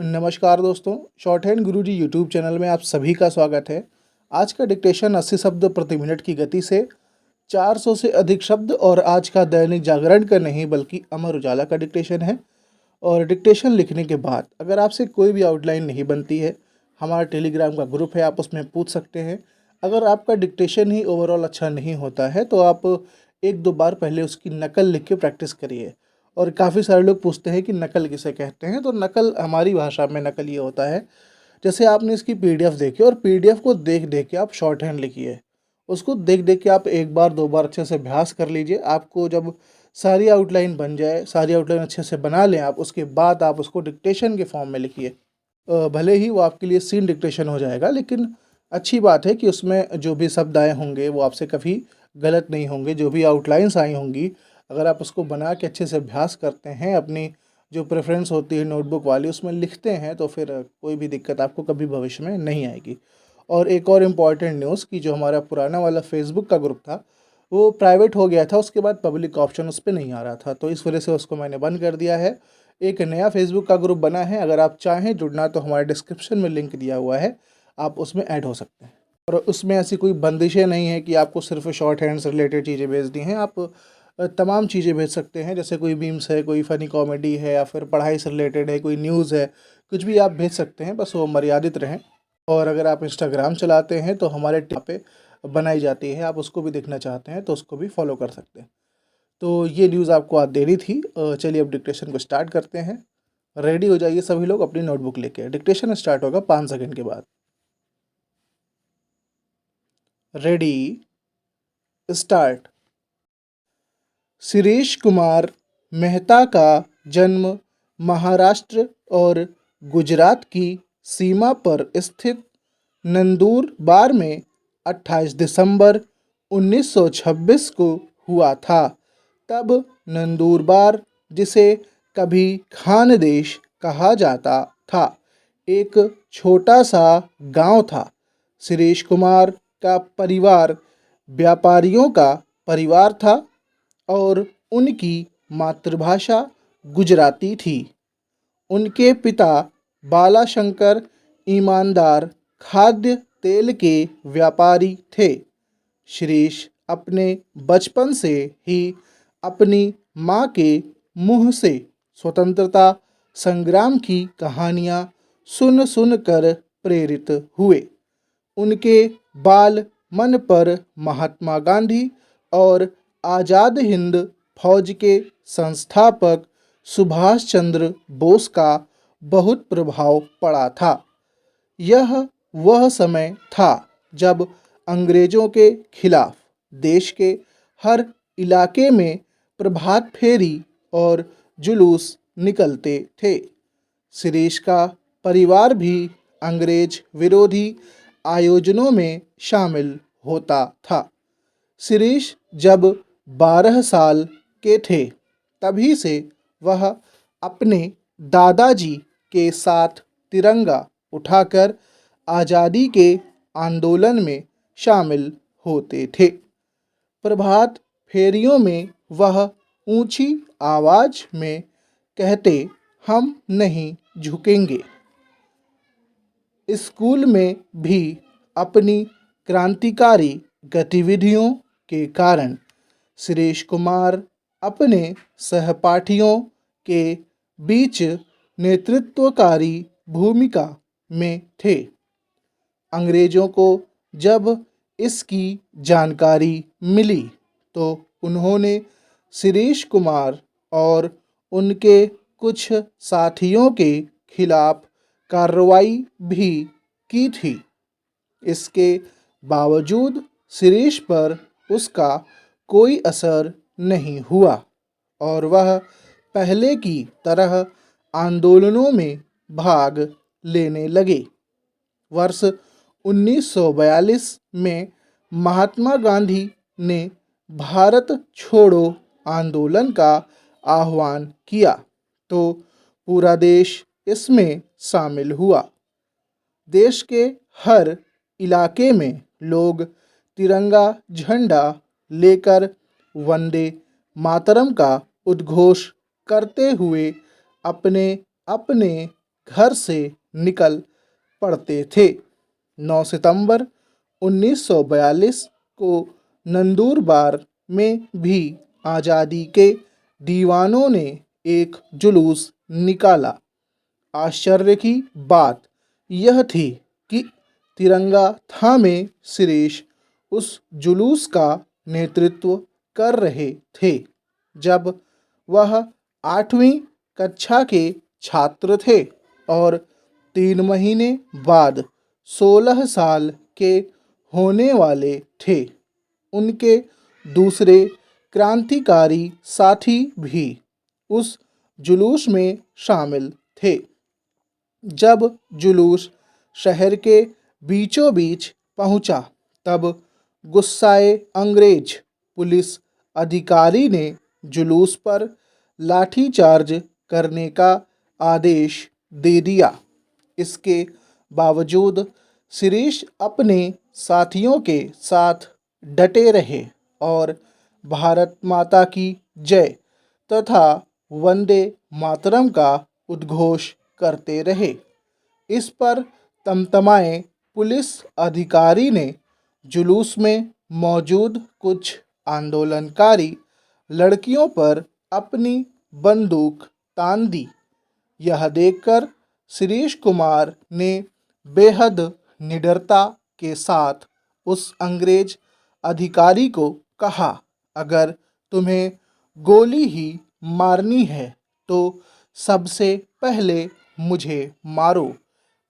नमस्कार दोस्तों, short hand गुरुजी YouTube channel में आप सभी का स्वागत है। आज का डिक्टेशन 80 शब्द प्रति मिनट की गति से 400 से अधिक शब्द और आज का दैनिक जागरण का नहीं बल्कि अमर उजाला का डिक्टेशन है। और डिक्टेशन लिखने के बाद अगर आपसे कोई भी आउटलाइन नहीं बनती है, हमारा टेलीग्राम का ग्रुप है, आप उसमें पूछ सकते हैं। अगर आपका डिक्टेशन ही ओवरऑल अच्छा नहीं होता है तो आप एक दो बार पहले उसकी नकल लिख के प्रैक्टिस करिए। और काफ़ी सारे लोग पूछते हैं कि नकल किसे कहते हैं, तो नकल हमारी भाषा में नकल ये होता है, जैसे आपने इसकी पीडीएफ देखी और पीडीएफ को देख देख के आप शॉर्ट हैंड लिखिए। उसको देख देख के आप एक बार दो बार अच्छे से अभ्यास कर लीजिए। आपको जब सारी आउटलाइन बन जाए, सारी आउटलाइन अच्छे से बना लें आप, उसके बाद आप उसको डिक्टेशन के फॉर्म में लिखिए। भले ही वो आपके लिए सीन डिक्टेशन हो जाएगा, लेकिन अच्छी बात है कि उसमें जो भी शब्द आए होंगे वो आपसे कभी गलत नहीं होंगे। जो भी आउटलाइंस आई होंगी, अगर आप उसको बना के अच्छे से अभ्यास करते हैं, अपनी जो प्रेफरेंस होती है नोटबुक वाली उसमें लिखते हैं, तो फिर कोई भी दिक्कत आपको कभी भविष्य में नहीं आएगी। और एक और इम्पॉर्टेंट न्यूज़ कि जो हमारा पुराना वाला फेसबुक का ग्रुप था वो प्राइवेट हो गया था, उसके बाद पब्लिक ऑप्शन उस पर नहीं आ रहा था, तो इस वजह से उसको मैंने बंद कर दिया है। एक नया फेसबुक का ग्रुप बना है, अगर आप चाहें जुड़ना तो हमारे डिस्क्रिप्शन में लिंक दिया हुआ है, आप उसमें ऐड हो सकते हैं। और उसमें ऐसी कोई बंदिशें नहीं है कि आपको सिर्फ शॉर्ट हैंड से रिलेटेड चीज़ें भेजनी हैं। आप तमाम चीज़ें भेज सकते हैं, जैसे कोई मीम्स है, कोई फ़नी कॉमेडी है, या फिर पढ़ाई से रिलेटेड है, कोई न्यूज़ है, कुछ भी आप भेज सकते हैं, बस वो मर्यादित रहें। और अगर आप इंस्टाग्राम चलाते हैं तो हमारे पे बनाई जाती है, आप उसको भी देखना चाहते हैं तो उसको भी फॉलो कर सकते हैं। तो ये न्यूज़ आपको आज देनी थी। चलिए अब डिक्टेशन को स्टार्ट करते हैं। रेडी हो जाइए सभी लोग अपनी नोटबुक लेके, डिक्टेशन स्टार्ट होगा 5 सेकंड के बाद। Ready, start. शिरीष कुमार मेहता का जन्म महाराष्ट्र और गुजरात की सीमा पर स्थित नंदुरबार में 28 दिसंबर 1926 को हुआ था। तब नंदुरबार, जिसे कभी खानदेश कहा जाता था, एक छोटा सा गांव था। शिरीष कुमार का परिवार व्यापारियों का परिवार था और उनकी मातृभाषा गुजराती थी। उनके पिता बालाशंकर ईमानदार खाद्य तेल के व्यापारी थे। शिरीष अपने बचपन से ही अपनी माँ के मुँह से स्वतंत्रता संग्राम की कहानियाँ सुन सुन कर प्रेरित हुए। उनके बाल मन पर महात्मा गांधी और आज़ाद हिंद फौज के संस्थापक सुभाष चंद्र बोस का बहुत प्रभाव पड़ा था। यह वह समय था जब अंग्रेज़ों के खिलाफ देश के हर इलाके में प्रभात फेरी और जुलूस निकलते थे। शिरीष का परिवार भी अंग्रेज विरोधी आयोजनों में शामिल होता था। शिरीष जब 12 साल के थे तभी से वह अपने दादाजी के साथ तिरंगा उठाकर आज़ादी के आंदोलन में शामिल होते थे। प्रभात फेरियों में वह ऊंची आवाज़ में कहते, हम नहीं झुकेंगे। स्कूल में भी अपनी क्रांतिकारी गतिविधियों के कारण शिरीष कुमार अपने सहपाठियों के बीच नेतृत्वकारी भूमिका में थे। अंग्रेज़ों को जब इसकी जानकारी मिली तो उन्होंने शिरीष कुमार और उनके कुछ साथियों के खिलाफ कार्रवाई भी की थी। इसके बावजूद शिरीष पर उसका कोई असर नहीं हुआ और वह पहले की तरह आंदोलनों में भाग लेने लगे। वर्ष 1942 में महात्मा गांधी ने भारत छोड़ो आंदोलन का आह्वान किया तो पूरा देश इसमें शामिल हुआ। देश के हर इलाके में लोग तिरंगा झंडा लेकर वंदे मातरम का उद्घोष करते हुए अपने अपने घर से निकल पड़ते थे। 9 सितंबर 1942 को नंदुरबार में भी आज़ादी के दीवानों ने एक जुलूस निकाला। आश्चर्य की बात यह थी कि तिरंगा थामे शिरीष उस जुलूस का नेतृत्व कर रहे थे जब वह 8वीं कक्षा के छात्र थे और 3 महीने बाद 16 साल के होने वाले थे। उनके दूसरे क्रांतिकारी साथी भी उस जुलूस में शामिल थे। जब जुलूस शहर के बीचों बीच पहुंचा, तब गुस्साए अंग्रेज पुलिस अधिकारी ने जुलूस पर लाठीचार्ज करने का आदेश दे दिया। इसके बावजूद शिरीष अपने साथियों के साथ डटे रहे और भारत माता की जय तथा वंदे मातरम का उद्घोष करते रहे। इस पर तमतमाए पुलिस अधिकारी ने जुलूस में मौजूद कुछ आंदोलनकारी लड़कियों पर अपनी बंदूक तान दी। यह देखकर शिरीष कुमार ने बेहद निडरता के साथ उस अंग्रेज अधिकारी को कहा, अगर तुम्हें गोली ही मारनी है तो सबसे पहले मुझे मारो।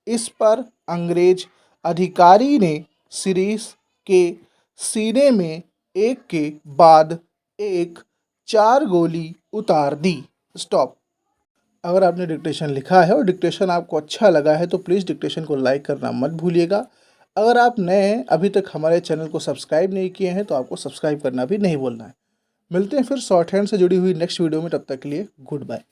इस पर अंग्रेज अधिकारी ने शिरीष के सीने में एक के बाद एक 4 गोली उतार दी। स्टॉप। अगर आपने डिक्टेशन लिखा है और डिक्टेशन आपको अच्छा लगा है तो प्लीज़ डिक्टेशन को लाइक करना मत भूलिएगा। अगर आप नए हैं, अभी तक हमारे चैनल को सब्सक्राइब नहीं किए हैं तो आपको सब्सक्राइब करना भी नहीं भूलना है। मिलते हैं फिर शॉर्ट हैंड से जुड़ी हुई नेक्स्ट वीडियो में। तब तक के लिए गुड बाय।